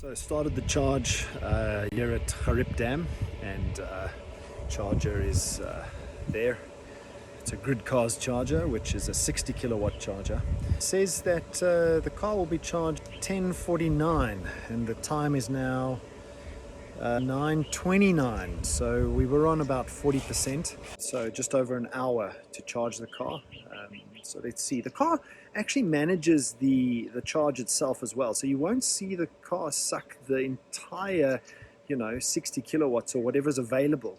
So I started the charge here at Harip Dam, and charger is there. It's a Grid Cars charger, which is a 60 kilowatt charger. It says that the car will be charged 10:49 and the time is now 9:29, so we were on about 40%, so just over an hour to charge the car. So let's see, the car actually manages the charge itself as well, so you won't see the car suck the entire 60 kilowatts or whatever is available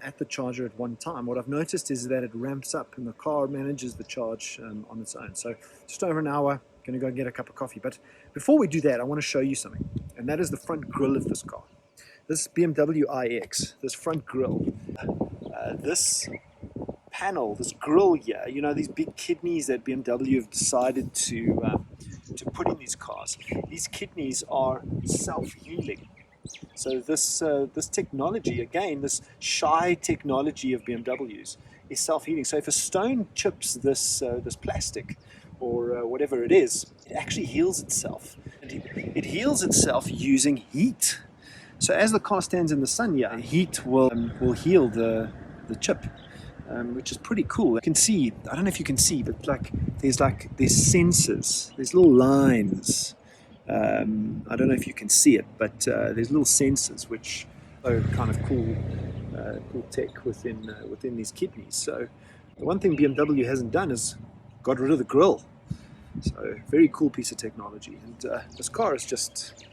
at the charger at one time. What I've noticed is that it ramps up and the car manages the charge on its own. So just over an hour, gonna go and get a cup of coffee. But before we do that, I want to show you something, and that is the front grille of this car. This BMW iX, this front grille, this panel, this grille here, these big kidneys that BMW have decided to put in these cars. These kidneys are self-healing. So this technology, again, this shy technology of BMWs, is self-healing. So if a stone chips this plastic or whatever it is, it actually heals itself. And it heals itself using heat. So as the car stands in the sun here, heat will heal the chip, which is pretty cool. You can see, I don't know if you can see, but there's sensors, there's little lines. I don't know if you can see it, but there's little sensors which are kind of cool tech within these kidneys. So the one thing BMW hasn't done is got rid of the grille. So very cool piece of technology, and this car is just,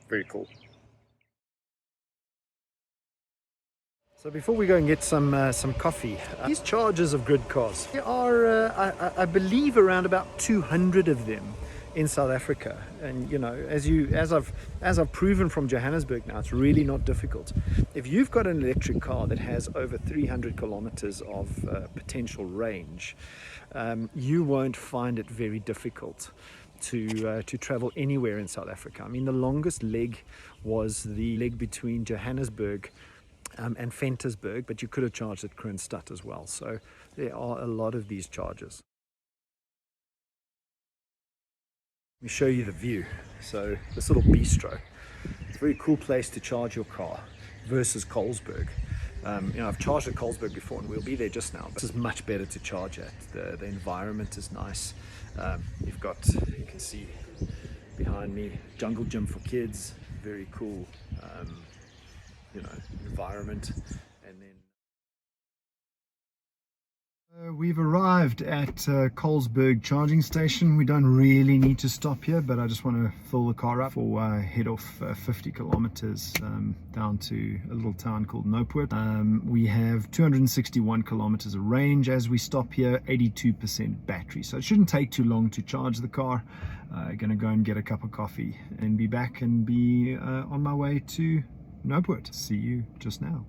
very cool. So before we go and get some coffee, these chargers of Grid Cars, there are I believe around about 200 of them in South Africa, and as I've proven from Johannesburg now, it's really not difficult. If you've got an electric car that has over 300 kilometers of potential range, you won't find it very difficult to travel anywhere in South Africa. I mean, the longest leg was the leg between Johannesburg and Ventersburg, but you could have charged at Kroonstad as well. So there are a lot of these chargers. Let me show you the view. So this little bistro, it's a very cool place to charge your car versus Colesberg. I've charged at Colesberg before, and we'll be there just now, but this is much better to charge at. The environment is nice. You can see behind me, jungle gym for kids, very cool environment. And then we've arrived at Colesberg charging station. We don't really need to stop here, but I just want to fill the car up before I head off 50 kilometers down to a little town called Nopoort. We have 261 kilometers of range as we stop here, 82% battery, so it shouldn't take too long to charge the car. Gonna go and get a cup of coffee and be back and be on my way to Nopoort. See you just now.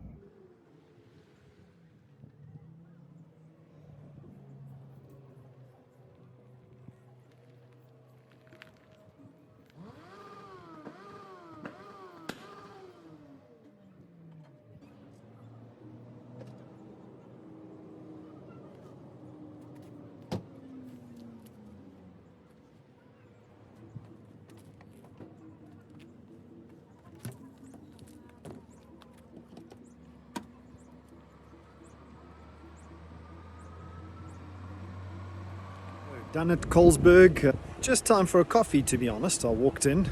Done at Colesberg. Just time for a coffee, to be honest. I walked in,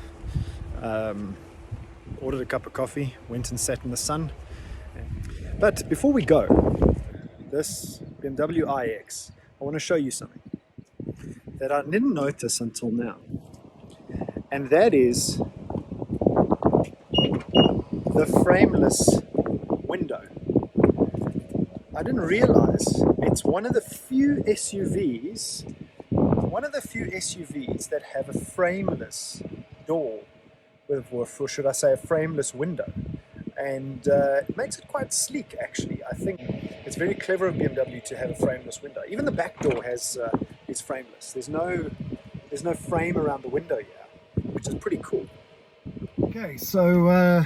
ordered a cup of coffee, went and sat in the sun. But before we go, this BMW iX, I want to show you something that I didn't notice until now, and that is the frameless window. I didn't realize it's one of the few SUVs that have a frameless door, or should I say a frameless window, and it makes it quite sleek actually. I think it's very clever of BMW to have a frameless window. Even the back door is frameless. There's no frame around the window here, which is pretty cool. Okay, so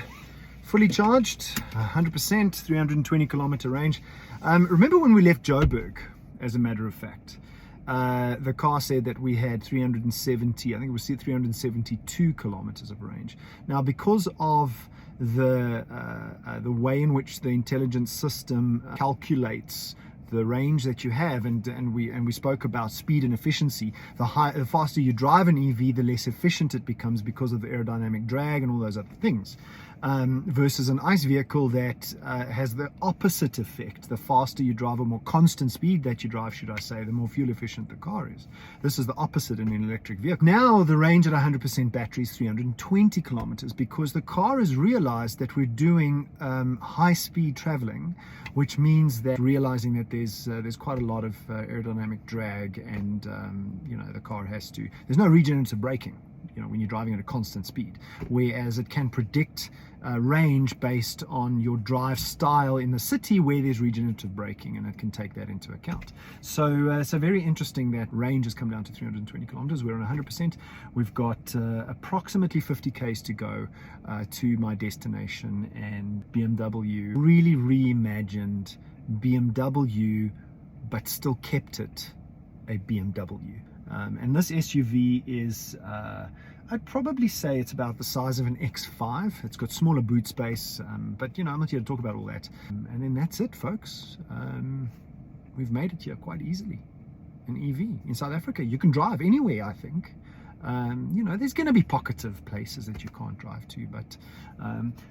fully charged, 100%, 320 kilometer range. Remember when we left Joburg, as a matter of fact, the car said that we had 370, I think it was 372 kilometers of range. Now, because of the way in which the intelligence system calculates the range that you have, and we spoke about speed and efficiency. The faster you drive an EV, the less efficient it becomes because of the aerodynamic drag and all those other things. Versus an ICE vehicle that has the opposite effect. The faster you drive, a more constant speed that you drive, should I say, the more fuel efficient the car is. This is the opposite in an electric vehicle. Now the range at 100% battery is 320 kilometers, because the car has realized that we're doing high speed traveling, which means that realizing that there's quite a lot of aerodynamic drag, and you know, the car there's no regenerative braking, you know, when you're driving at a constant speed, whereas it can predict range based on your drive style in the city where there's regenerative braking, and it can take that into account. So very interesting that range has come down to 320 kilometers. We're on 100%. We've got approximately 50 k's to go to my destination, and BMW really reimagined BMW, but still kept it a BMW. And this SUV is, I'd probably say it's about the size of an X5. It's got smaller boot space, but you know, I'm not here to talk about all that. And then that's it, folks. We've made it here quite easily. An EV in South Africa, you can drive anywhere, I think. You know, there's going to be pockets of places that you can't drive to, but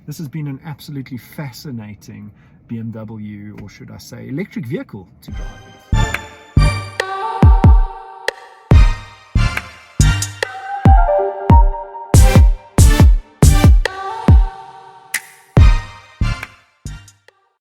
this has been an absolutely fascinating BMW, or should I say electric vehicle, to drive.